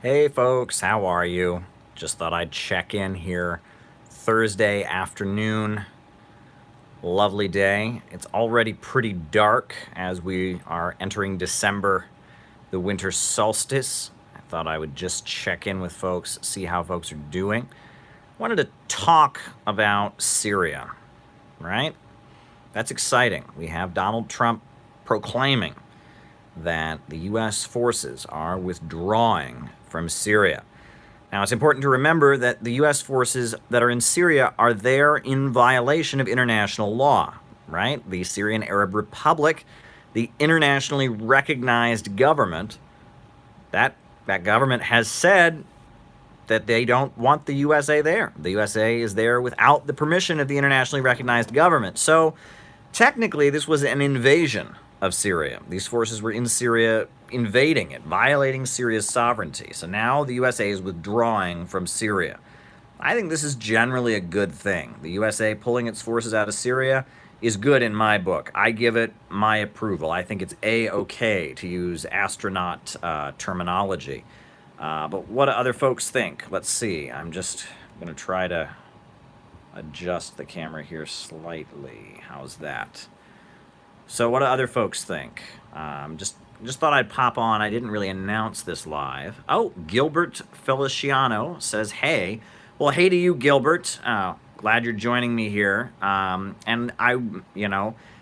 Hey folks, how are you? Just thought I'd check in here. Thursday afternoon, lovely day. It's already pretty dark as we are entering December, the winter solstice. I thought I would just check in with folks, see how folks are doing. Wanted to talk about Syria, right? That's exciting. We have Donald Trump proclaiming that the U.S. forces are withdrawing from Syria. Now, it's important to remember that the U.S. forces that are in Syria are there in violation of international law, right? The Syrian Arab Republic, the internationally recognized government, that government has said that they don't want the USA there. The USA is there without the permission of the internationally recognized government. So, technically, this was an invasion of Syria. These forces were in Syria invading it, violating Syria's sovereignty. So now the USA is withdrawing from Syria. I think this is generally a good thing. The USA pulling its forces out of Syria is good in my book. I give it my approval. I think it's A-okay to use astronaut terminology. But what do other folks think? Let's see. I'm just going to try to adjust the camera here slightly. How's that? So what do other folks think? Just thought I'd pop on. I didn't really announce this live. Oh, Gilbert Feliciano says, hey. Well, hey to you, Gilbert. Glad you're joining me here. And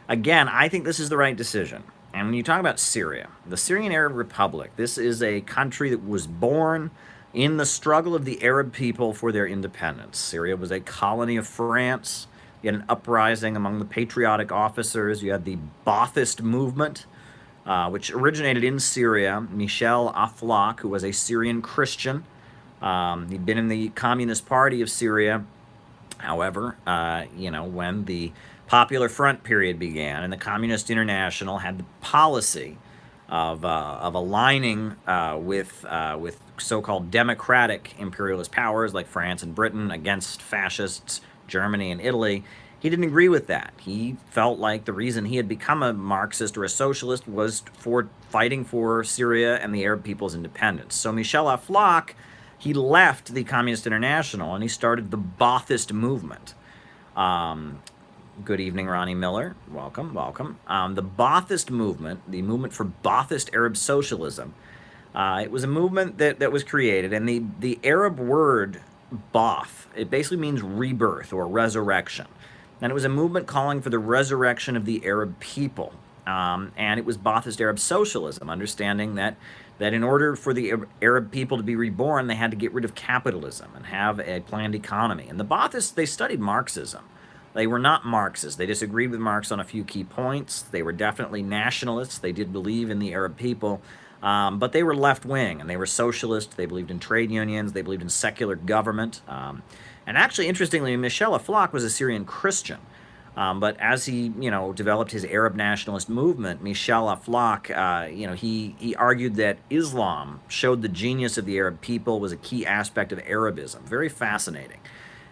again, I think this is the right decision. And when you talk about Syria, the Syrian Arab Republic, this is a country that was born in the struggle of the Arab people for their independence. Syria was a colony of France. You had an uprising among the patriotic officers. You had the Ba'athist movement, which originated in Syria. Michel Aflaq, who was a Syrian Christian, he'd been in the Communist Party of Syria. However, when the Popular Front period began and the Communist International had the policy of aligning with so-called democratic imperialist powers like France and Britain against fascists, Germany and Italy, he didn't agree with that. He felt like the reason he had become a Marxist or a socialist was for fighting for Syria and the Arab people's independence. So Michel Aflaq, he left the Communist International and he started the Ba'athist movement. Good evening, Ronnie Miller. Welcome, welcome. The Ba'athist movement, the movement for Ba'athist Arab socialism, it was a movement that was created, and the Arab word Ba'ath, it basically means rebirth or resurrection. And it was a movement calling for the resurrection of the Arab people. And it was Ba'athist Arab socialism, understanding that in order for the Arab people to be reborn, they had to get rid of capitalism and have a planned economy. And the Ba'athists, they studied Marxism. They were not Marxists. They disagreed with Marx on a few key points. They were definitely nationalists. They did believe in the Arab people. But they were left-wing, and they were socialist. They believed in trade unions. They believed in secular government. And actually, interestingly, Michel Aflaq was a Syrian Christian. But as he, developed his Arab nationalist movement, Michel Aflaq, he argued that Islam showed the genius of the Arab people, was a key aspect of Arabism. Very fascinating.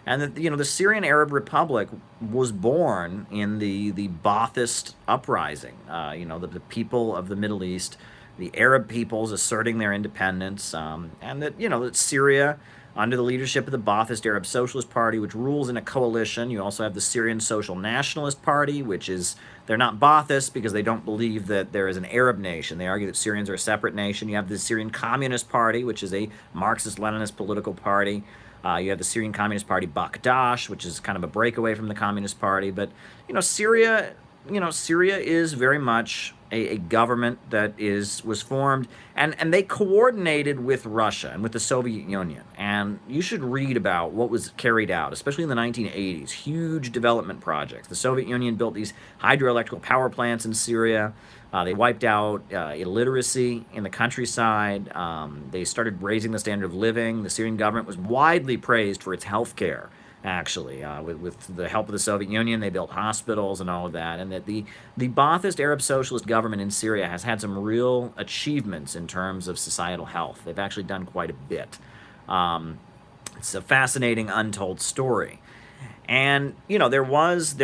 And that, the Syrian Arab Republic was born in the Ba'athist uprising. The people of the Middle East, the Arab peoples asserting their independence, and that Syria, under the leadership of the Ba'athist Arab Socialist Party, which rules in a coalition. You also have the Syrian Social Nationalist Party, they're not Ba'athists because they don't believe that there is an Arab nation. They argue that Syrians are a separate nation. You have the Syrian Communist Party, which is a Marxist-Leninist political party. You have the Syrian Communist Party Bakdash, which is kind of a breakaway from the Communist Party. But, Syria is very much a government that was formed, and they coordinated with Russia and with the Soviet Union. And you should read about what was carried out, especially in the 1980s, huge development projects. The Soviet Union built these hydroelectric power plants in Syria. They wiped out illiteracy in the countryside. They started raising the standard of living. The Syrian government was widely praised for its health care. Actually, with the help of the Soviet Union, they built hospitals and all of that, and that the Ba'athist Arab Socialist government in Syria has had some real achievements in terms of societal health. They've actually done quite a bit. It's a fascinating, untold story. And, there was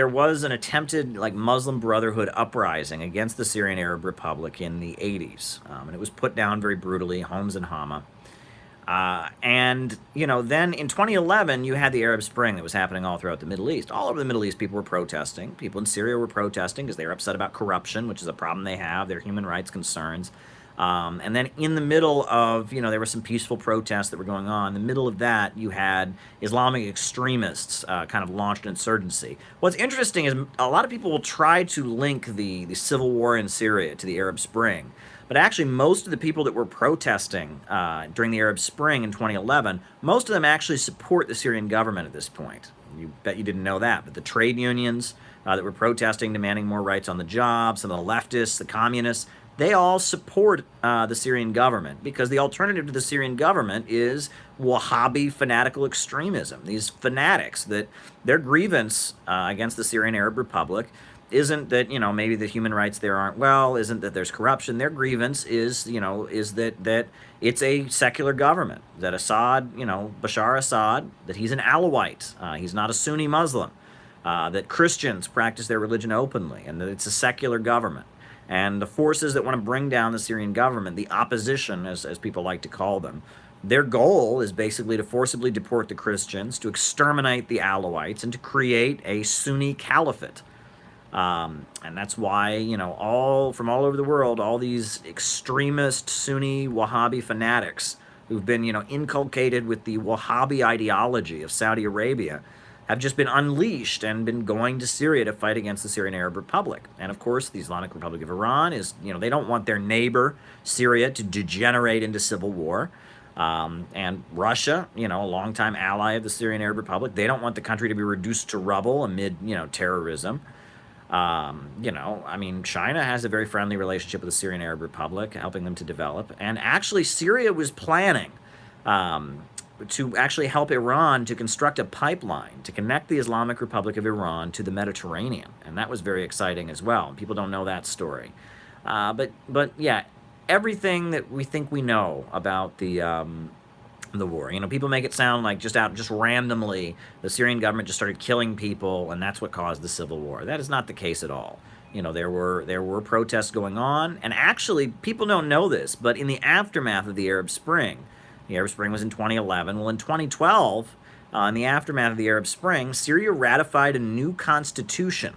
an attempted, Muslim Brotherhood uprising against the Syrian Arab Republic in the 80s, and it was put down very brutally, Homs and Hama. And, then in 2011, you had the Arab Spring that was happening all throughout the Middle East. All over the Middle East, people were protesting. People in Syria were protesting because they were upset about corruption, which is a problem they have, their human rights concerns. And then in the middle of, there were some peaceful protests that were going on. In the middle of that, you had Islamic extremists kind of launched an insurgency. What's interesting is a lot of people will try to link the civil war in Syria to the Arab Spring. But actually, most of the people that were protesting during the Arab Spring in 2011, most of them actually support the Syrian government at this point. You bet you didn't know that. But the trade unions that were protesting, demanding more rights on the job, some of the leftists, the communists, they all support the Syrian government because the alternative to the Syrian government is Wahhabi fanatical extremism. These fanatics that their grievance against the Syrian Arab Republic isn't that, maybe the human rights there aren't well, isn't that there's corruption. Their grievance is that it's a secular government, that Assad, Bashar Assad, that he's an Alawite, he's not a Sunni Muslim, that Christians practice their religion openly, and that it's a secular government. And the forces that want to bring down the Syrian government, the opposition, as people like to call them, their goal is basically to forcibly deport the Christians, to exterminate the Alawites, and to create a Sunni caliphate. And that's why, from all over the world, all these extremist Sunni Wahhabi fanatics who've been, inculcated with the Wahhabi ideology of Saudi Arabia have just been unleashed and been going to Syria to fight against the Syrian Arab Republic. And of course, the Islamic Republic of Iran is, they don't want their neighbor, Syria, to degenerate into civil war. And Russia, a longtime ally of the Syrian Arab Republic, they don't want the country to be reduced to rubble amid, terrorism. China has a very friendly relationship with the Syrian Arab Republic, helping them to develop. And actually, Syria was planning to actually help Iran to construct a pipeline to connect the Islamic Republic of Iran to the Mediterranean. And that was very exciting as well. People don't know that story. But yeah, everything that we think we know about the war. People make it sound like just randomly the Syrian government just started killing people and that's what caused the civil war. That is not the case at all. There were protests going on, and actually people don't know this, but in the aftermath of the Arab Spring was in 2011. Well, in 2012, in the aftermath of the Arab Spring, Syria ratified a new constitution,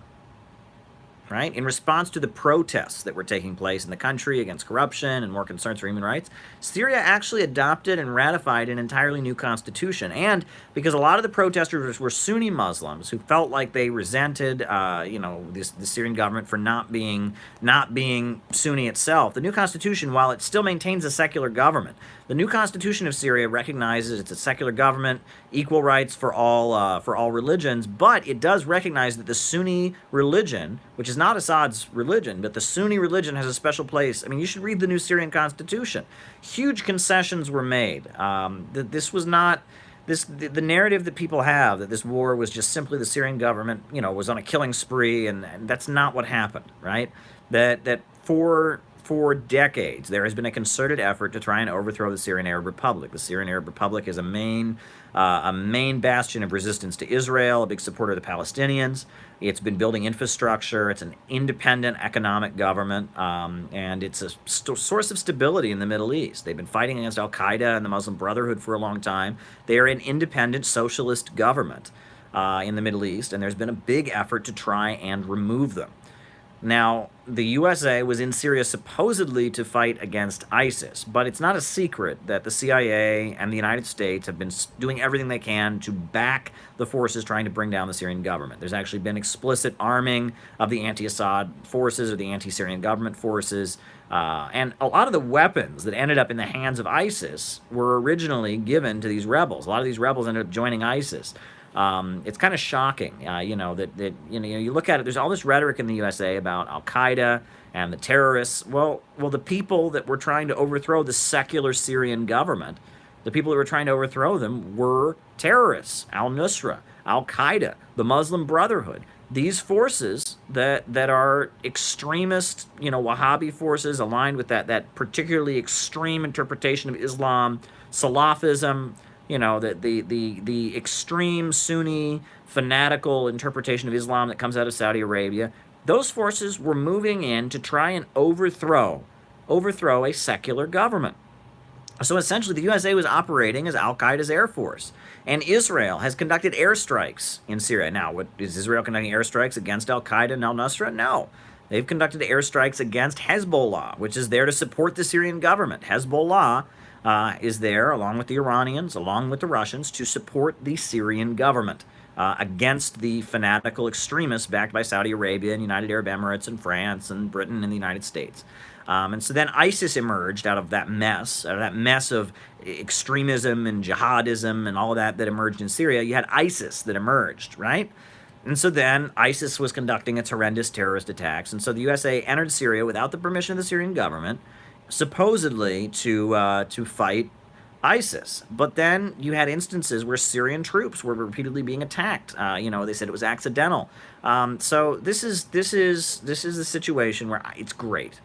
right? In response to the protests that were taking place in the country against corruption and more concerns for human rights, Syria actually adopted and ratified an entirely new constitution. And because a lot of the protesters were Sunni Muslims who felt like they resented, the Syrian government for not being Sunni itself, the new constitution, while it still maintains a secular government, the new constitution of Syria recognizes it's a secular government, equal rights for all religions, but it does recognize that the Sunni religion, which is not Assad's religion, but the Sunni religion has a special place. You should read the new Syrian constitution. Huge concessions were made. This was not the narrative that people have that this war was just simply the Syrian government, was on a killing spree, and that's not what happened, right? That for decades, there has been a concerted effort to try and overthrow the Syrian Arab Republic. The Syrian Arab Republic is a main bastion of resistance to Israel, a big supporter of the Palestinians. It's been building infrastructure. It's an independent economic government, and it's a source of stability in the Middle East. They've been fighting against Al-Qaeda and the Muslim Brotherhood for a long time. They are an independent socialist government in the Middle East, and there's been a big effort to try and remove them. Now, the USA was in Syria supposedly to fight against ISIS, but it's not a secret that the CIA and the United States have been doing everything they can to back the forces trying to bring down the Syrian government. There's actually been explicit arming of the anti-Assad forces or the anti-Syrian government forces, and a lot of the weapons that ended up in the hands of ISIS were originally given to these rebels. A lot of these rebels ended up joining ISIS. It's kind of shocking, that you look at it, there's all this rhetoric in the USA about Al-Qaeda and the terrorists. Well, the people that were trying to overthrow the secular Syrian government, the people that were trying to overthrow them were terrorists, al-Nusra, Al-Qaeda, the Muslim Brotherhood. These forces that are extremist, Wahhabi forces aligned with that particularly extreme interpretation of Islam, Salafism, the extreme Sunni fanatical interpretation of Islam that comes out of Saudi Arabia, those forces were moving in to try and overthrow a secular government. So essentially, the USA was operating as al-Qaeda's air force. And Israel has conducted airstrikes in Syria. Now, is Israel conducting airstrikes against al-Qaeda and al-Nusra? No. They've conducted airstrikes against Hezbollah, which is there to support the Syrian government. Hezbollah is there, along with the Iranians, along with the Russians, to support the Syrian government against the fanatical extremists backed by Saudi Arabia and United Arab Emirates and France and Britain and the United States. And so then ISIS emerged out of that mess of extremism and jihadism and all of that emerged in Syria. You had ISIS that emerged, right? And so then ISIS was conducting its horrendous terrorist attacks. And so the USA entered Syria without the permission of the Syrian government, supposedly to fight ISIS. But then you had instances where Syrian troops were repeatedly being attacked. They said it was accidental. So this is a situation where it's great.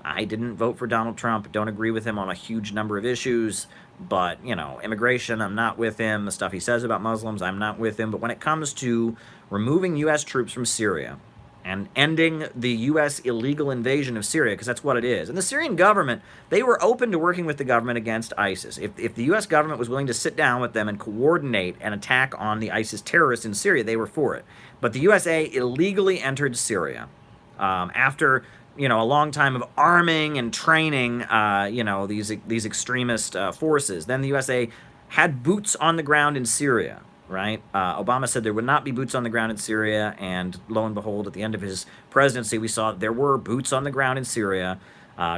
I didn't vote for Donald Trump, don't agree with him on a huge number of issues, but, immigration, I'm not with him. The stuff he says about Muslims, I'm not with him. But when it comes to removing U.S. troops from Syria and ending the U.S. illegal invasion of Syria, because that's what it is. And the Syrian government, they were open to working with the government against ISIS. If the U.S. government was willing to sit down with them and coordinate an attack on the ISIS terrorists in Syria, they were for it. But the USA illegally entered Syria after a long time of arming and training, these extremist forces. Then the USA had boots on the ground in Syria, right? Obama said there would not be boots on the ground in Syria, and lo and behold, at the end of his presidency, we saw there were boots on the ground in Syria.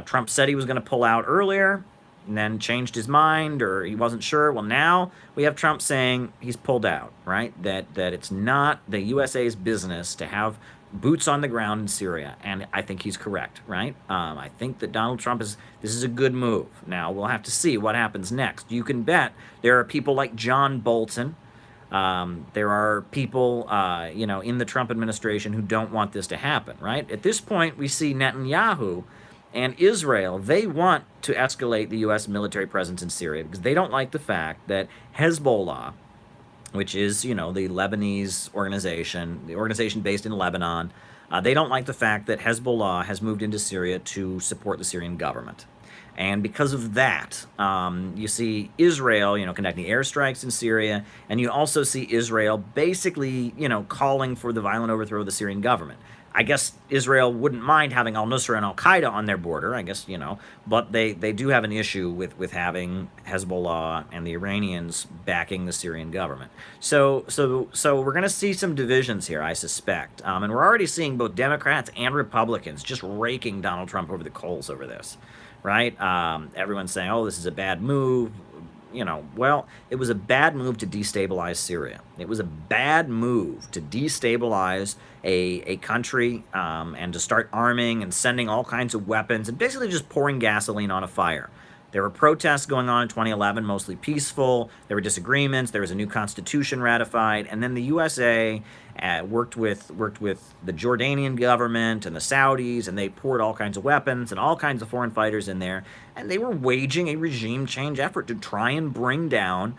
Trump said he was going to pull out earlier, and then changed his mind, or he wasn't sure. Well, now we have Trump saying he's pulled out, right? That it's not the USA's business to have boots on the ground in Syria, and I think he's correct, right? I think that Donald Trump this is a good move. Now, we'll have to see what happens next. You can bet there are people like John Bolton. There are people, in the Trump administration who don't want this to happen, right? At this point, we see Netanyahu and Israel, they want to escalate the U.S. military presence in Syria because they don't like the fact that Hezbollah, which is, the Lebanese organization, the organization based in Lebanon, they don't like the fact that Hezbollah has moved into Syria to support the Syrian government. And because of that, you see Israel, conducting airstrikes in Syria, and you also see Israel basically, calling for the violent overthrow of the Syrian government. I guess Israel wouldn't mind having al-Nusra and al-Qaeda on their border, I guess, but they do have an issue with having Hezbollah and the Iranians backing the Syrian government. So we're going to see some divisions here, I suspect. And we're already seeing both Democrats and Republicans just raking Donald Trump over the coals over this, right? Everyone's saying, oh, this is a bad move. Well, it was a bad move to destabilize Syria. It was a bad move to destabilize a country and to start arming and sending all kinds of weapons and basically just pouring gasoline on a fire. There were protests going on in 2011, mostly peaceful. There were disagreements. There was a new constitution ratified. And then the USA worked with the Jordanian government and the Saudis, and they poured all kinds of weapons and all kinds of foreign fighters in there. And they were waging a regime change effort to try and bring down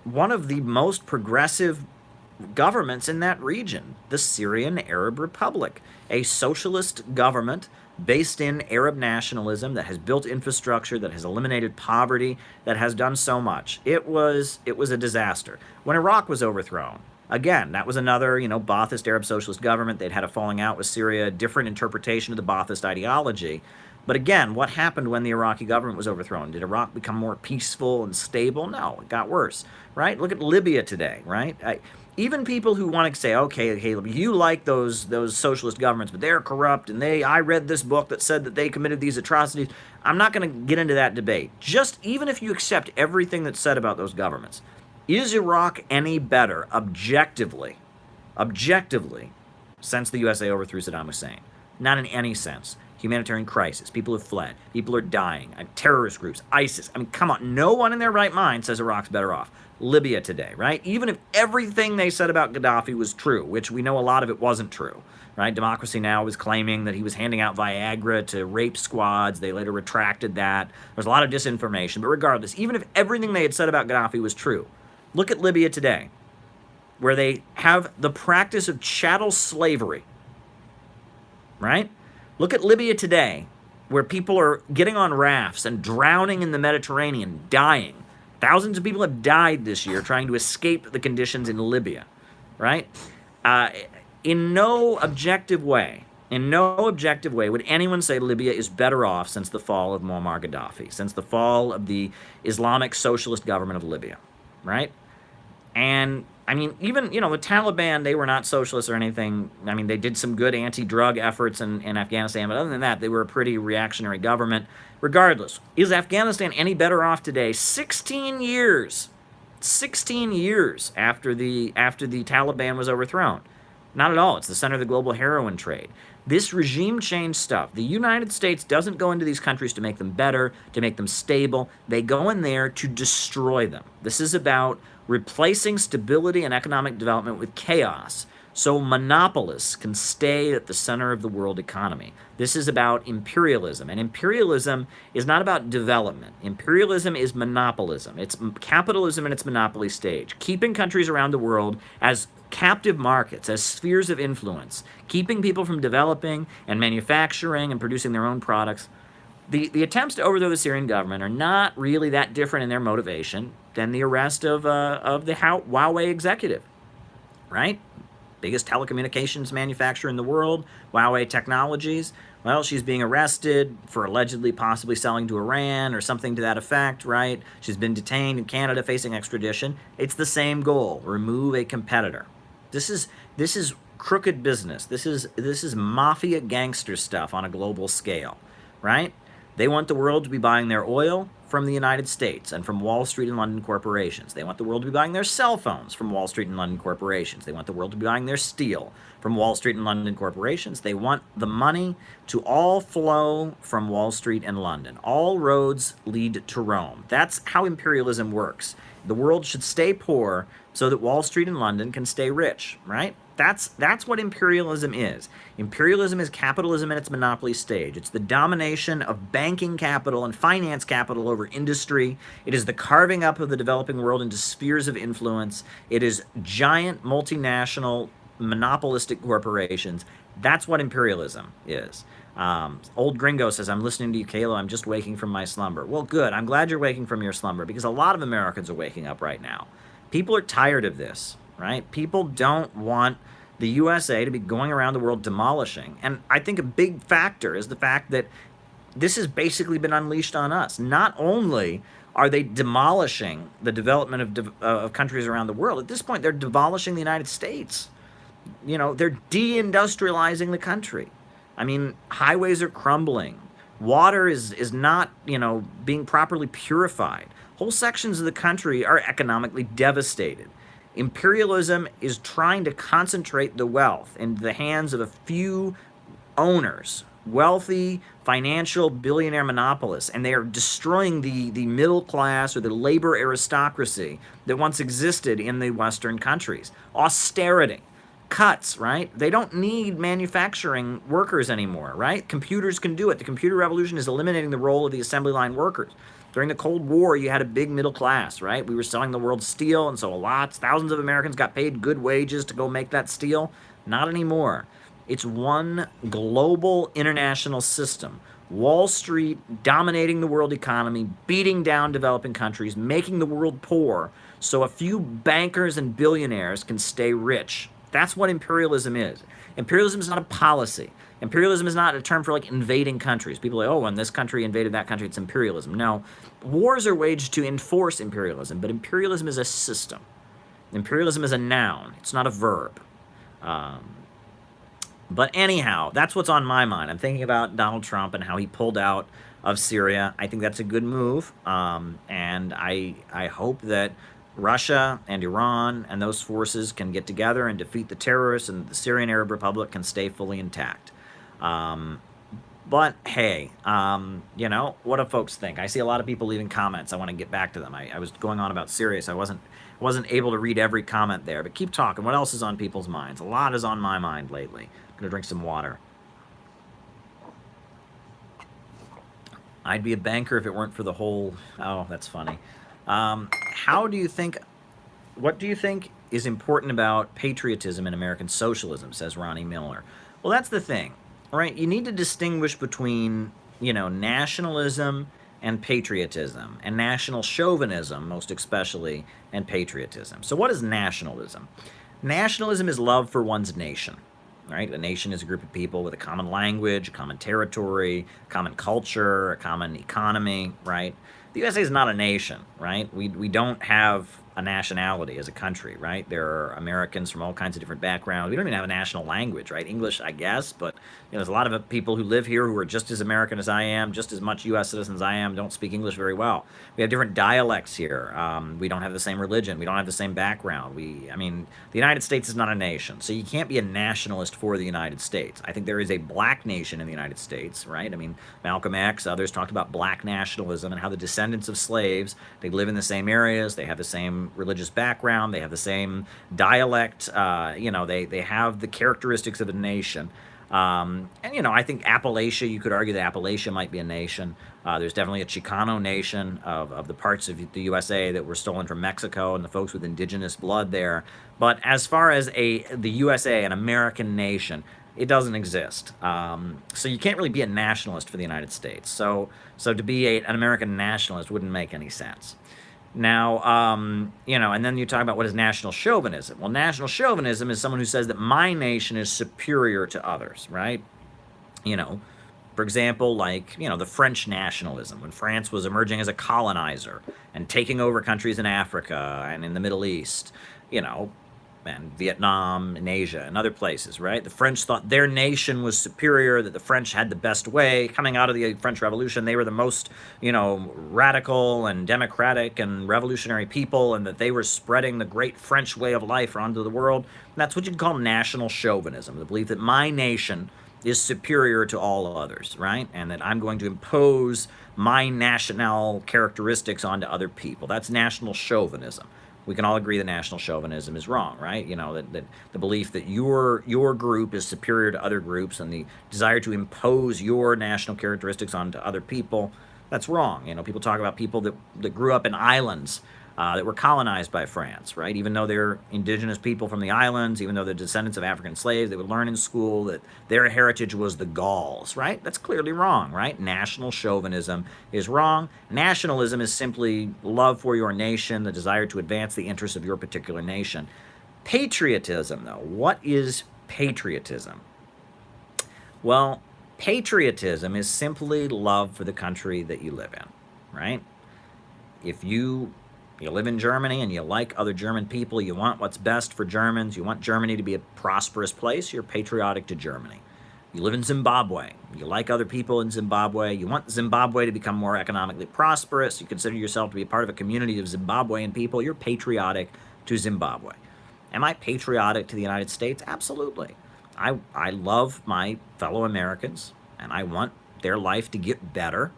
one of the most progressive governments in that region, the Syrian Arab Republic, a socialist government based in Arab nationalism that has built infrastructure, that has eliminated poverty, that has done so much. It was a disaster. When Iraq was overthrown, again, that was another, Ba'athist Arab socialist government. They'd had a falling out with Syria, different interpretation of the Ba'athist ideology. But again, what happened when the Iraqi government was overthrown? Did Iraq become more peaceful and stable? No, it got worse, right? Look at Libya today, right? Even people who want to say, okay, Caleb, you like those socialist governments, but they're corrupt, and I read this book that said that they committed these atrocities. I'm not going to get into that debate. Just even if you accept everything that's said about those governments, is Iraq any better objectively, since the USA overthrew Saddam Hussein? Not in any sense. Humanitarian crisis. People have fled. People are dying. Terrorist groups. ISIS. I mean, come on. No one in their right mind says Iraq's better off. Libya today, right? Even if everything they said about Gaddafi was true, which we know a lot of it wasn't true, right? Democracy Now! Was claiming that he was handing out Viagra to rape squads. They later retracted that. There's a lot of disinformation. But regardless, even if everything they had said about Gaddafi was true, look at Libya today, where they have the practice of chattel slavery, right? Look at Libya today, where people are getting on rafts and drowning in the Mediterranean, dying. Thousands of people have died this year trying to escape the conditions in Libya, right? Uh, in no objective way, would anyone say Libya is better off since the fall of Muammar Gaddafi, since the fall of the Islamic socialist government of Libya, right? And I mean, even, the Taliban, they were not socialists or anything. I mean, they did some good anti-drug efforts in Afghanistan, but other than that, they were a pretty reactionary government. Regardless, is Afghanistan any better off today? 16 years after the Taliban was overthrown. Not at all. It's the center of the global heroin trade. This regime change stuff, the United States doesn't go into these countries to make them better, to make them stable. They go in there to destroy them. This is about replacing stability and economic development with chaos so monopolists can stay at the center of the world economy. This is about imperialism, and imperialism is not about development. Imperialism is monopolism. It's capitalism in its monopoly stage, keeping countries around the world as captive markets, as spheres of influence, keeping people from developing and manufacturing and producing their own products. The attempts to overthrow the Syrian government are not really that different in their motivation than the arrest of the Huawei executive, right? Biggest telecommunications manufacturer in the world, Huawei Technologies. Well, she's being arrested for allegedly possibly selling to Iran or something to that effect, right? She's been detained in Canada facing extradition. It's the same goal: remove a competitor. This is crooked business. This is mafia gangster stuff on a global scale, right? They want the world to be buying their oil from the United States and from Wall Street and London corporations. They want the world to be buying their cell phones from Wall Street and London corporations. They want the world to be buying their steel from Wall Street and London corporations. They want the money to all flow from Wall Street and London. All roads lead to Rome. That's how imperialism works. The world should stay poor so that Wall Street and London can stay rich, right? That's what imperialism is. Imperialism is capitalism in its monopoly stage. It's the domination of banking capital and finance capital over industry. It is the carving up of the developing world into spheres of influence. It is giant multinational monopolistic corporations. That's what imperialism is. Old Gringo says, I'm listening to you, Kayla. I'm just waking from my slumber. Well, good. I'm glad you're waking from your slumber, because a lot of Americans are waking up right now. People are tired of this, right? People don't want the USA to be going around the world demolishing. And I think a big factor is the fact that this has basically been unleashed on us. Not only are they demolishing the development of countries around the world, at this point they're demolishing the United States. They're deindustrializing the country. I mean, highways are crumbling. Water is not, being properly purified. Whole sections of the country are economically devastated. Imperialism is trying to concentrate the wealth in the hands of a few owners, wealthy, financial, billionaire monopolists, and they are destroying the middle class or the labor aristocracy that once existed in the Western countries. Austerity, cuts, right? They don't need manufacturing workers anymore, right? Computers can do it. The computer revolution is eliminating the role of the assembly line workers. During the Cold War, you had a big middle class, right? We were selling the world steel, and so thousands of Americans got paid good wages to go make that steel. Not anymore. It's one global international system. Wall Street dominating the world economy, beating down developing countries, making the world poor, so a few bankers and billionaires can stay rich. That's what imperialism is. Imperialism is not a policy. Imperialism is not a term for invading countries. People are like, oh, when this country invaded that country, it's imperialism. No, wars are waged to enforce imperialism, but imperialism is a system. Imperialism is a noun. It's not a verb. But anyhow, that's what's on my mind. I'm thinking about Donald Trump and how he pulled out of Syria. I think that's a good move, and I hope that Russia and Iran and those forces can get together and defeat the terrorists, and the Syrian Arab Republic can stay fully intact. But hey, what do folks think? I see a lot of people leaving comments. I want to get back to them. I was going on about Syria, so I wasn't able to read every comment there. But keep talking. What else is on people's minds? A lot is on my mind lately. I'm gonna drink some water. I'd be a banker if it weren't for the whole. Oh, that's funny. What do you think is important about patriotism in American socialism, says Ronnie Miller. Well, that's the thing, all right? You need to distinguish between nationalism and patriotism, and national chauvinism, most especially, and patriotism. So, what is nationalism? Nationalism is love for one's nation, right? A nation is a group of people with a common language, a common territory, common culture, a common economy, right? The USA is not a nation, right? We don't have a nationality as a country, right? There are Americans from all kinds of different backgrounds. We don't even have a national language, right? English, I guess, but there's a lot of people who live here who are just as American as I am, just as much U.S. citizens as I am, don't speak English very well. We have different dialects here. We don't have the same religion. We don't have the same background. The United States is not a nation, so you can't be a nationalist for the United States. I think there is a black nation in the United States, right? Malcolm X, others talked about black nationalism and how the descendants of slaves, they live in the same areas, they have the same religious background, they have the same dialect, they have the characteristics of a nation. I think Appalachia, you could argue that Appalachia might be a nation. There's definitely a Chicano nation of the parts of the USA that were stolen from Mexico and the folks with indigenous blood there. But as far as the USA, an American nation, it doesn't exist. So you can't really be a nationalist for the United States. So to be an American nationalist wouldn't make any sense. Now, and then you talk about what is national chauvinism. Well, national chauvinism is someone who says that my nation is superior to others, right? For example, the French nationalism, when France was emerging as a colonizer and taking over countries in Africa and in the Middle East, and Vietnam and Asia and other places, right? The French thought their nation was superior, that the French had the best way. Coming out of the French Revolution, they were the most, radical and democratic and revolutionary people, and that they were spreading the great French way of life onto the world. And that's what you'd call national chauvinism, the belief that my nation is superior to all others, right? And that I'm going to impose my national characteristics onto other people. That's national chauvinism. We can all agree that national chauvinism is wrong, right? That the belief that your group is superior to other groups and the desire to impose your national characteristics onto other people, that's wrong. People talk about people that grew up in islands that were colonized by France, right? Even though they're indigenous people from the islands, even though they're descendants of African slaves, they would learn in school that their heritage was the Gauls, right? That's clearly wrong, right? National chauvinism is wrong. Nationalism is simply love for your nation, the desire to advance the interests of your particular nation. Patriotism, though, what is patriotism? Well, patriotism is simply love for the country that you live in, right? If you live in Germany and you like other German people, you want what's best for Germans, you want Germany to be a prosperous place, you're patriotic to Germany. You live in Zimbabwe, you like other people in Zimbabwe, you want Zimbabwe to become more economically prosperous, you consider yourself to be a part of a community of Zimbabwean people, you're patriotic to Zimbabwe. Am I patriotic to the United States? Absolutely. I love my fellow Americans, and I want their life to get better.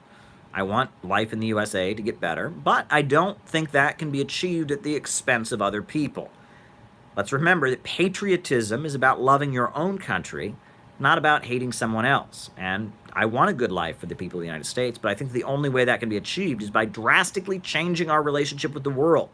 I want life in the USA to get better, but I don't think that can be achieved at the expense of other people. Let's remember that patriotism is about loving your own country, not about hating someone else. And I want a good life for the people of the United States, but I think the only way that can be achieved is by drastically changing our relationship with the world.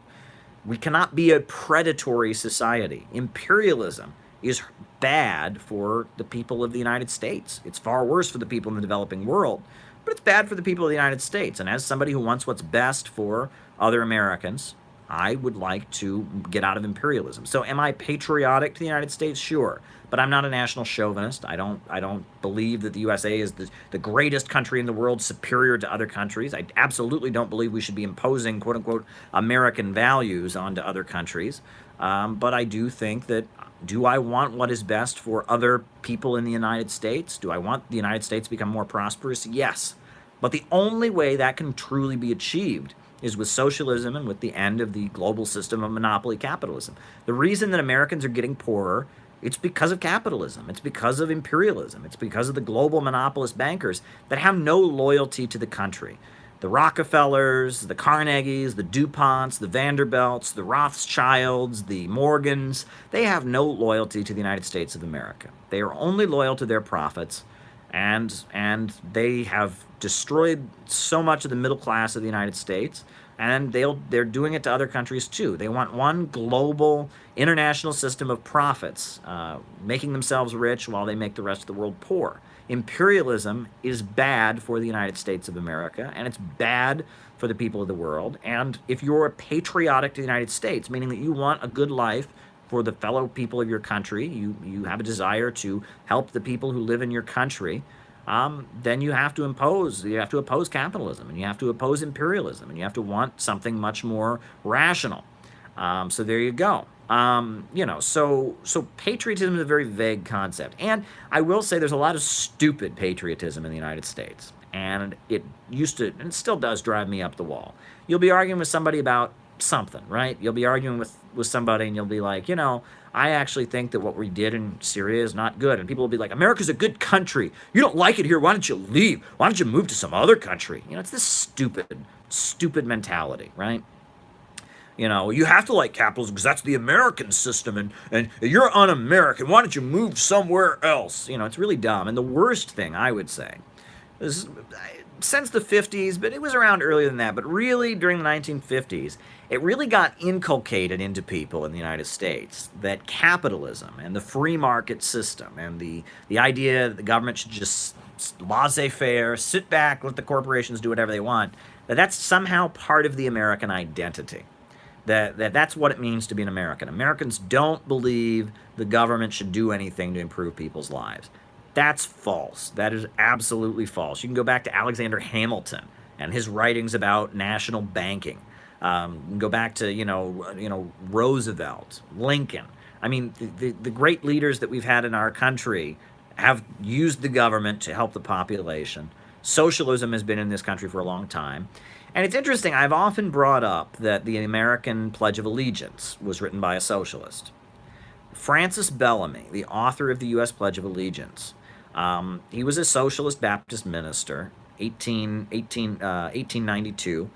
We cannot be a predatory society. Imperialism is bad for the people of the United States. It's far worse for the people in the developing world, but it's bad for the people of the United States. And as somebody who wants what's best for other Americans, I would like to get out of imperialism. So am I patriotic to the United States? Sure. But I'm not a national chauvinist. I don't believe that the USA is the greatest country in the world, superior to other countries. I absolutely don't believe we should be imposing, quote unquote, American values onto other countries. But I do think that, do I want what is best for other people in the United States? Do I want the United States to become more prosperous? Yes. But the only way that can truly be achieved is with socialism and with the end of the global system of monopoly capitalism. The reason that Americans are getting poorer, it's because of capitalism. It's because of imperialism. It's because of the global monopolist bankers that have no loyalty to the country. The Rockefellers, the Carnegies, the DuPonts, the Vanderbilts, the Rothschilds, the Morgans, they have no loyalty to the United States of America. They are only loyal to their profits, and they have destroyed so much of the middle class of the United States, and they're doing it to other countries too. They want one global international system of profits, making themselves rich while they make the rest of the world poor. Imperialism is bad for the United States of America, and it's bad for the people of the world. And if you're patriotic to the United States, meaning that you want a good life for the fellow people of your country, you have a desire to help the people who live in your country, then you have to oppose capitalism, and you have to oppose imperialism, and you have to want something much more rational. So there you go. So patriotism is a very vague concept. And I will say there's a lot of stupid patriotism in the United States. And it used to, and it still does, drive me up the wall. You'll be arguing with somebody about something, right? You'll be arguing with somebody and you'll be like, I actually think that what we did in Syria is not good. And people will be like, America's a good country. You don't like it here. Why don't you leave? Why don't you move to some other country? It's this stupid mentality, right? You have to like capitalism because that's the American system, and you're un-American. Why don't you move somewhere else? It's really dumb. And the worst thing, I would say, is since the 50s, but it was around earlier than that, but really during the 1950s, it really got inculcated into people in the United States that capitalism and the free market system and the idea that the government should just laissez-faire, sit back, let the corporations do whatever they want, that's somehow part of the American identity. That's what it means to be an American. Americans don't believe the government should do anything to improve people's lives. That's false. That is absolutely false. You can go back to Alexander Hamilton and his writings about national banking. You can go back to Roosevelt, Lincoln. I mean, the great leaders that we've had in our country have used the government to help the population. Socialism has been in this country for a long time. And it's interesting, I've often brought up that the American Pledge of Allegiance was written by a socialist. Francis Bellamy, the author of the U.S. Pledge of Allegiance, he was a socialist Baptist minister, 1892.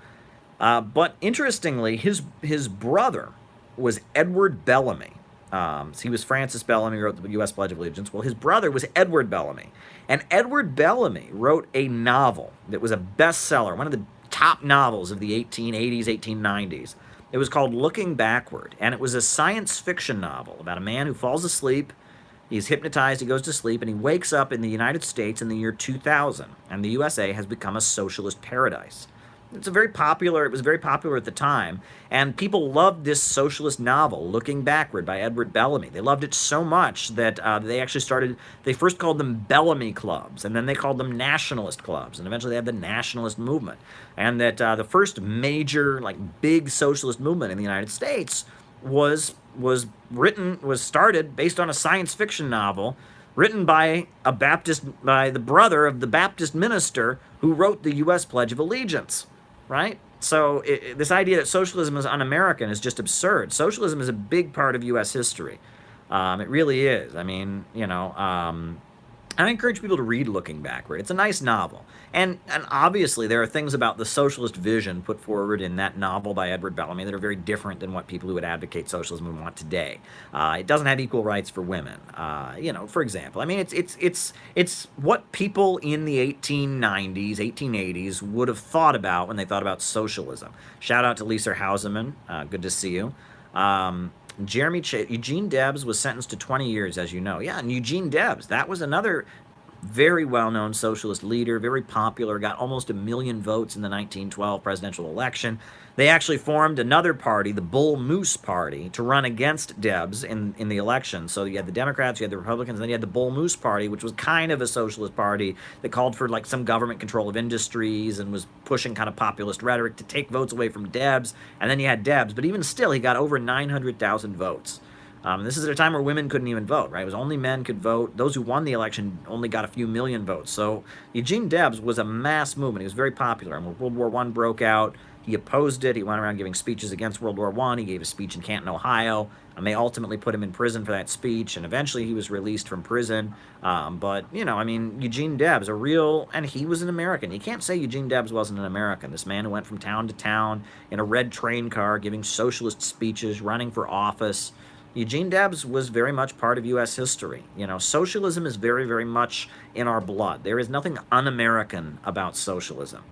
But interestingly, his brother was Edward Bellamy. So he was Francis Bellamy, who wrote the U.S. Pledge of Allegiance. Well, his brother was Edward Bellamy. And Edward Bellamy wrote a novel that was a bestseller, one of the top novels of the 1880s, 1890s. It was called Looking Backward, and it was a science fiction novel about a man who falls asleep, he's hypnotized, he goes to sleep, and he wakes up in the United States in the year 2000, and the USA has become a socialist paradise. It was very popular at the time, and people loved this socialist novel, Looking Backward, by Edward Bellamy. They loved it so much that they first called them Bellamy clubs, and then they called them nationalist clubs, and eventually they had the nationalist movement. And that the first major, big socialist movement in the United States was started based on a science fiction novel written by the brother of the Baptist minister who wrote the U.S. Pledge of Allegiance. Right? So this idea that socialism is un-American is just absurd. Socialism is a big part of U.S. history. It really is. I mean, I encourage people to read Looking Backward. It's a nice novel. And obviously there are things about the socialist vision put forward in that novel by Edward Bellamy that are very different than what people who would advocate socialism would want today. It doesn't have equal rights for women, for example. I mean, it's what people in the 1890s, 1880s would have thought about when they thought about socialism. Shout out to Lisa Hauserman. Good to see you. Eugene Debs was sentenced to 20 years, as you know. Yeah, and Eugene Debs, that was another very well-known socialist leader, very popular, got almost 1 million votes in the 1912 presidential election. They actually formed another party, the Bull Moose Party, to run against Debs in the election. So you had the Democrats, you had the Republicans, and then you had the Bull Moose Party, which was kind of a socialist party that called for some government control of industries and was pushing kind of populist rhetoric to take votes away from Debs. And then you had Debs, but even still, he got over 900,000 votes. This is at a time where women couldn't even vote, right? It was only men could vote. Those who won the election only got a few million votes. So Eugene Debs was a mass movement. He was very popular. And when World War I broke out, he opposed it. He went around giving speeches against World War I. He gave a speech in Canton, Ohio, and they ultimately put him in prison for that speech, and eventually he was released from prison. Eugene Debs, and he was an American. You can't say Eugene Debs wasn't an American. This man who went from town to town in a red train car, giving socialist speeches, running for office. Eugene Debs was very much part of U.S. history. Socialism is very, very much in our blood. There is nothing un-American about socialism.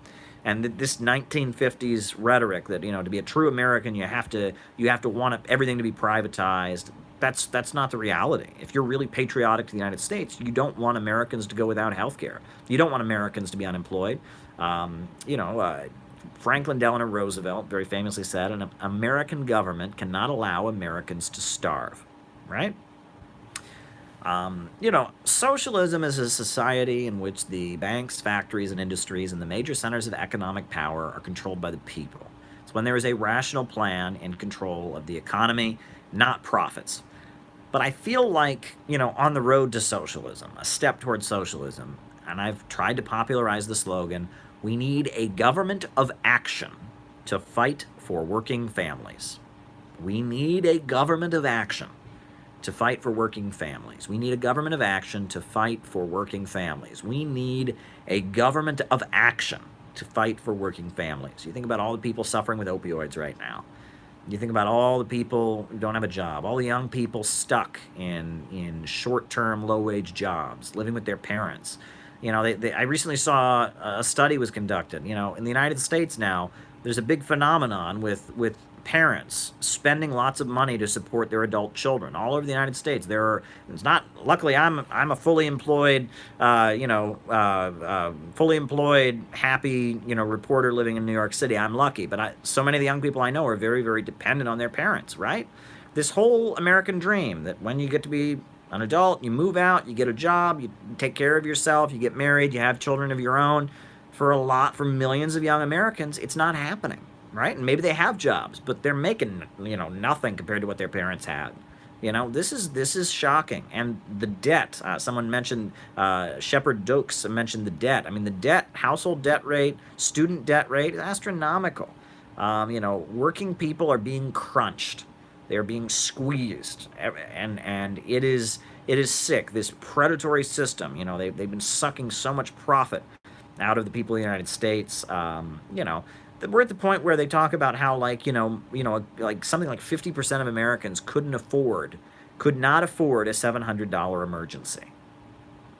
And this 1950s rhetoric that, to be a true American, you have to want everything to be privatized. That's not the reality. If you're really patriotic to the United States, you don't want Americans to go without health care. You don't want Americans to be unemployed. You know, Franklin Delano Roosevelt very famously said, an American government cannot allow Americans to starve, right? You know, socialism is a society in which the banks, factories, and industries and the major centers of economic power are controlled by the people. It's when there is a rational plan and control of the economy, not profits. But I feel like, you know, on the road to socialism, a step towards socialism, and I've tried to popularize the slogan, we need a government of action to fight for working families. We need a government of action to fight for working families. We need a government of action to fight for working families. We need a government of action to fight for working families. You think about all the people suffering with opioids right now. You think about all the people who don't have a job, all the young people stuck in short-term, low-wage jobs, living with their parents. You know, I recently saw a study was conducted. You know, in the United States now, there's a big phenomenon with parents spending lots of money to support their adult children all over the United States. It's not. Luckily, I'm a fully employed, fully employed, happy, you know, reporter living in New York City. I'm lucky, but so many of the young people I know are very, very dependent on their parents. Right? This whole American dream that when you get to be an adult, you move out, you get a job, you take care of yourself, you get married, you have children of your own. For millions of young Americans, it's not happening. Right? And maybe they have jobs, but they're making, you know, nothing compared to what their parents had. You know, this is shocking. And the debt, someone mentioned, Shepard Dokes mentioned the debt. I mean, the debt, household debt rate, student debt rate is astronomical. You know, working people are being crunched. They're being squeezed. And it is sick, this predatory system. You know, they've been sucking so much profit out of the people of the United States. You know, we're at the point where they talk about how, like, you know, like something like 50% of Americans could not afford a $700 emergency.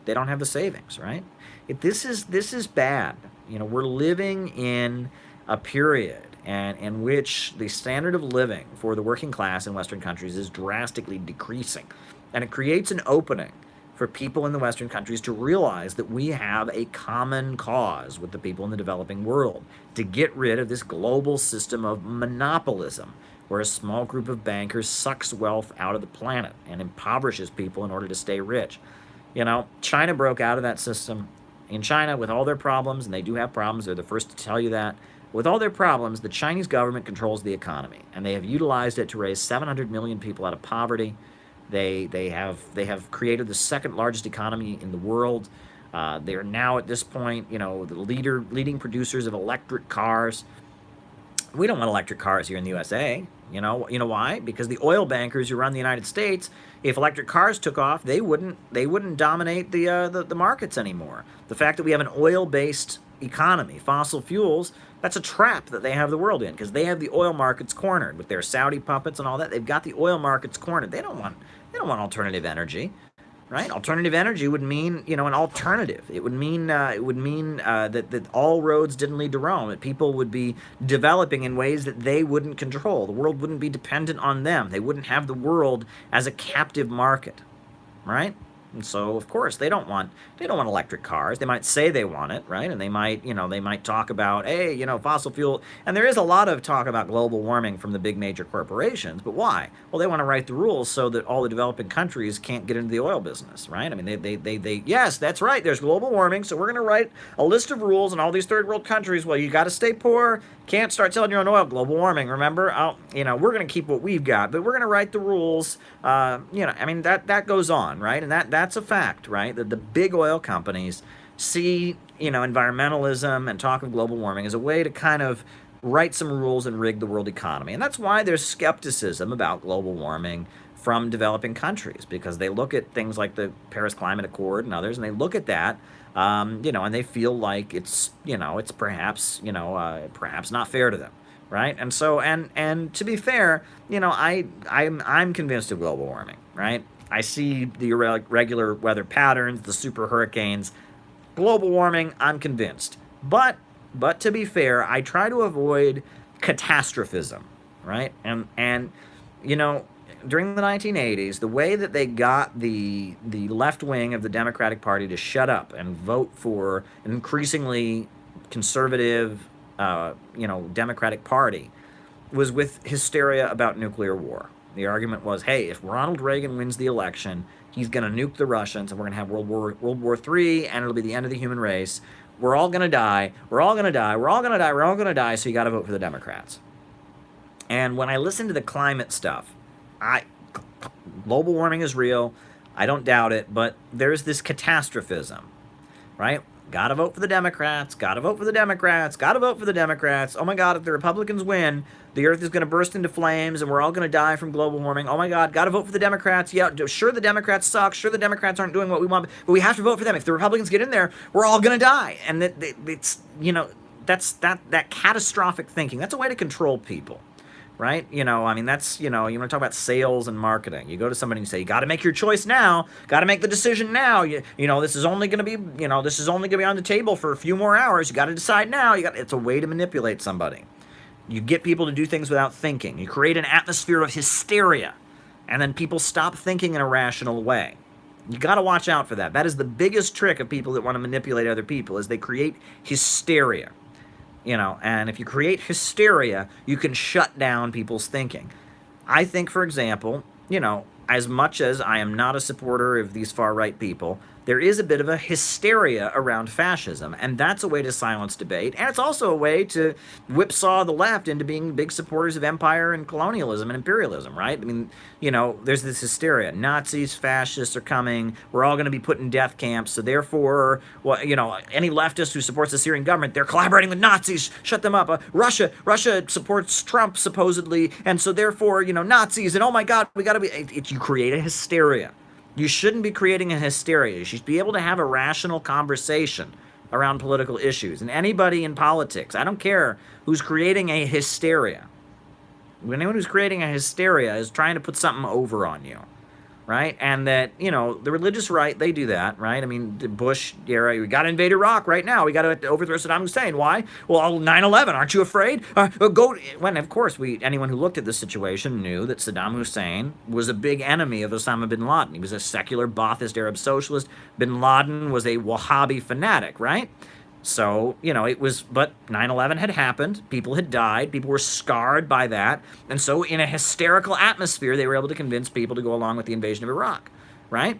They don't have the savings, right? This is bad. You know, we're living in a period in which the standard of living for the working class in Western countries is drastically decreasing, and it creates an opening for people in the Western countries to realize that we have a common cause with the people in the developing world to get rid of this global system of monopolism, where a small group of bankers sucks wealth out of the planet and impoverishes people in order to stay rich. You know, China broke out of that system. In China, with all their problems, and they do have problems, they're the first to tell you that, with all their problems, the Chinese government controls the economy, and they have utilized it to raise 700 million people out of poverty. They have created the second largest economy in the world. They are now at this point, you know, the leading producers of electric cars. We don't want electric cars here in the USA. You know why? Because the oil bankers who run the United States, if electric cars took off, they wouldn't dominate the markets anymore. The fact that we have an oil-based economy, fossil fuels, that's a trap that they have the world in, because they have the oil markets cornered with their Saudi puppets and all that. They've got the oil markets cornered. They don't want alternative energy, right? Alternative energy would mean, you know, an alternative. It would mean that all roads didn't lead to Rome. That people would be developing in ways that they wouldn't control. The world wouldn't be dependent on them. They wouldn't have the world as a captive market, right? And so, of course, they don't want electric cars. They might say they want it, right? And they might talk about, hey, you know, fossil fuel. And there is a lot of talk about global warming from the big major corporations. But why? Well, they want to write the rules so that all the developing countries can't get into the oil business, right? I mean, they yes, that's right. There's global warming, so we're going to write a list of rules in all these third world countries. Well, you got to stay poor. Can't start selling your own oil. Global warming, remember? You know, we're going to keep what we've got, but we're going to write the rules. You know, I mean, that goes on, right? And that's a fact, right? That the big oil companies see, you know, environmentalism and talk of global warming as a way to kind of write some rules and rig the world economy. And that's why there's skepticism about global warming from developing countries, because they look at things like the Paris Climate Accord and others, and they look at that, you know, and they feel like it's, you know, it's perhaps not fair to them, right? And so, and to be fair, you know, I'm convinced of global warming, right? I see the irregular weather patterns, the super hurricanes. Global warming, I'm convinced. But to be fair, I try to avoid catastrophism, right? And you know, during the 1980s, the way that they got the left wing of the Democratic Party to shut up and vote for an increasingly conservative, Democratic Party was with hysteria about nuclear war. The argument was, hey, if Ronald Reagan wins the election, he's going to nuke the Russians, and we're going to have World War III, and it'll be the end of the human race. We're all going to die. We're all going to die. We're all going to die. We're all going to die. So you got to vote for the Democrats. And when I listen to the climate stuff, global warming is real. I don't doubt it, but there's this catastrophism, right? Gotta vote for the Democrats, gotta vote for the Democrats, gotta vote for the Democrats. Oh my God, if the Republicans win, the earth is gonna burst into flames and we're all gonna die from global warming. Oh my God, gotta vote for the Democrats. Yeah, sure the Democrats suck, sure the Democrats aren't doing what we want, but we have to vote for them. If the Republicans get in there, we're all gonna die. And it's, that's that catastrophic thinking. That's a way to control people. Right? That's, you want to talk about sales and marketing. You go to somebody and you say, you got to make your choice now, got to make the decision now. This is only going to be, this is only going to be on the table for a few more hours. You got to decide now. It's a way to manipulate somebody. You get people to do things without thinking. You create an atmosphere of hysteria, and then people stop thinking in a rational way. You got to watch out for that. That is the biggest trick of people that want to manipulate other people, is they create hysteria. And if you create hysteria, you can shut down people's thinking. I think, for example, as much as I am not a supporter of these far-right people, there is a bit of a hysteria around fascism, and that's a way to silence debate, and it's also a way to whipsaw the left into being big supporters of empire and colonialism and imperialism, right? There's this hysteria. Nazis, fascists are coming. We're all going to be put in death camps, so therefore, any leftist who supports the Syrian government, they're collaborating with Nazis. Shut them up. Russia supports Trump, supposedly, and so therefore, Nazis, and oh my God, we got to be... You create a hysteria. You shouldn't be creating a hysteria. You should be able to have a rational conversation around political issues. And anybody in politics, I don't care who's creating a hysteria. Anyone who's creating a hysteria is trying to put something over on you, right? And that, the religious right, they do that, right? The Bush era, we got to invade Iraq right now. We got to overthrow Saddam Hussein. Why? Well, 9/11, aren't you afraid? When, of course, anyone who looked at this situation knew that Saddam Hussein was a big enemy of Osama bin Laden. He was a secular Ba'athist Arab socialist. Bin Laden was a Wahhabi fanatic, right? So, but 9/11 had happened, people had died, people were scarred by that, and so in a hysterical atmosphere, they were able to convince people to go along with the invasion of Iraq, right?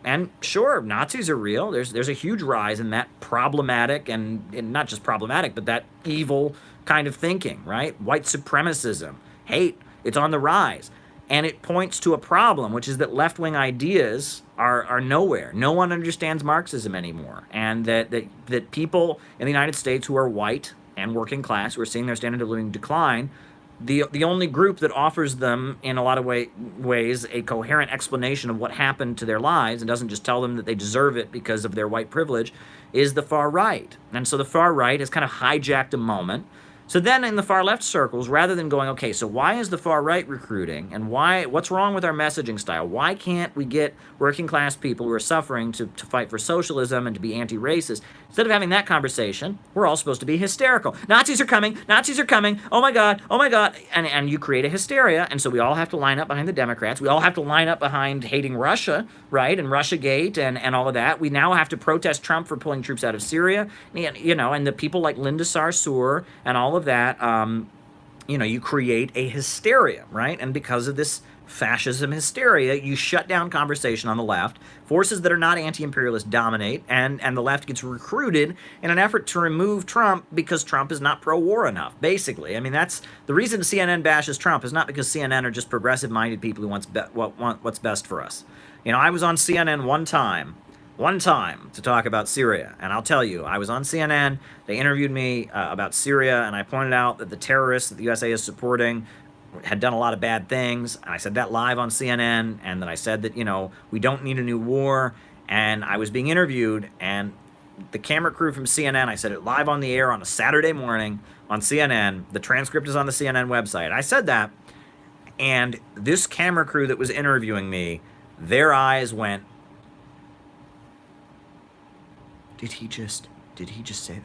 And sure, Nazis are real. There's a huge rise in that problematic, and not just problematic, but that evil kind of thinking, right? White supremacism, hate, it's on the rise. And it points to a problem, which is that left-wing ideas are nowhere. No one understands Marxism anymore. And that people in the United States who are white and working class, who are seeing their standard of living decline, the only group that offers them, in a lot of ways, a coherent explanation of what happened to their lives and doesn't just tell them that they deserve it because of their white privilege, is the far right. And so the far right has kind of hijacked a moment. So then in the far left circles, rather than going, okay, so why is the far right recruiting, and what's wrong with our messaging style? Why can't we get working class people who are suffering to fight for socialism and to be anti-racist? Instead of having that conversation, we're all supposed to be hysterical. Nazis are coming, oh my God, and you create a hysteria, and so we all have to line up behind the Democrats. We all have to line up behind hating Russia, right, and Russiagate and all of that. We now have to protest Trump for pulling troops out of Syria, and the people like Linda Sarsour and all of that, you create a hysteria, right? And because of this fascism hysteria, you shut down conversation on the left. Forces that are not anti-imperialist dominate, and the left gets recruited in an effort to remove Trump because Trump is not pro-war enough, basically. That's the reason CNN bashes Trump, is not because CNN are just progressive-minded people who want what's best for us. I was on CNN one time to talk about Syria. And I'll tell you, I was on CNN, they interviewed me about Syria, and I pointed out that the terrorists that the USA is supporting had done a lot of bad things, and I said that live on CNN, and then I said that, we don't need a new war, and I was being interviewed, and the camera crew from CNN, I said it live on the air on a Saturday morning on CNN, the transcript is on the CNN website. I said that, and this camera crew that was interviewing me, their eyes went, Did he just say that?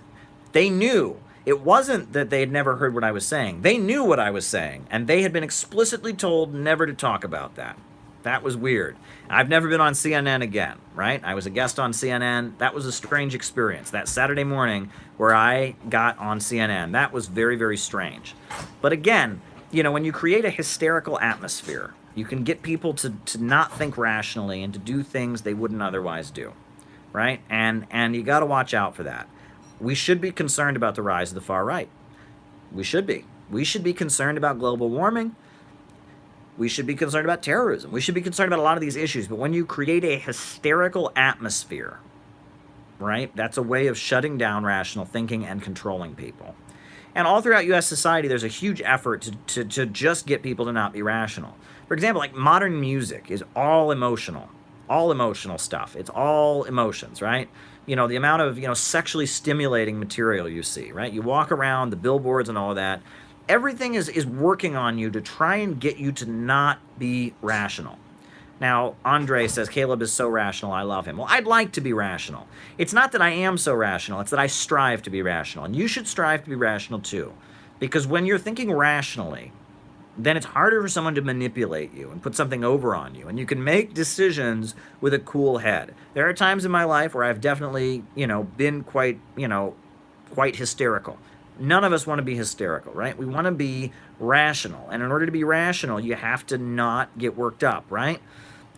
They knew It wasn't that they had never heard what I was saying. They knew what I was saying, and they had been explicitly told never to talk about that. That was weird. I've never been on CNN again, right? I was a guest on CNN. That was a strange experience. That Saturday morning where I got on CNN, that was very, very strange. But again, when you create a hysterical atmosphere, you can get people to not think rationally and to do things they wouldn't otherwise do, right? And you got to watch out for that. We should be concerned about the rise of the far right. We should be. We should be concerned about global warming. We should be concerned about terrorism. We should be concerned about a lot of these issues. But when you create a hysterical atmosphere, right, that's a way of shutting down rational thinking and controlling people. And all throughout U.S. society, there's a huge effort to just get people to not be rational. For example, like modern music is all emotional stuff. It's all emotions, right? The amount of, sexually stimulating material you see, right? You walk around, the billboards and all of that. Everything is working on you to try and get you to not be rational. Now, Andre says, Caleb is so rational, I love him. Well, I'd like to be rational. It's not that I am so rational, it's that I strive to be rational. And you should strive to be rational too. Because when you're thinking rationally, then it's harder for someone to manipulate you and put something over on you. And you can make decisions with a cool head. There are times in my life where I've definitely, been quite hysterical. None of us want to be hysterical, right? We want to be rational. And in order to be rational, you have to not get worked up, right?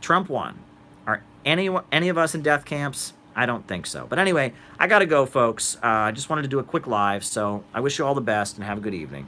Trump won. Are any of us in death camps? I don't think so. But anyway, I got to go, folks. I just wanted to do a quick live. So I wish you all the best and have a good evening.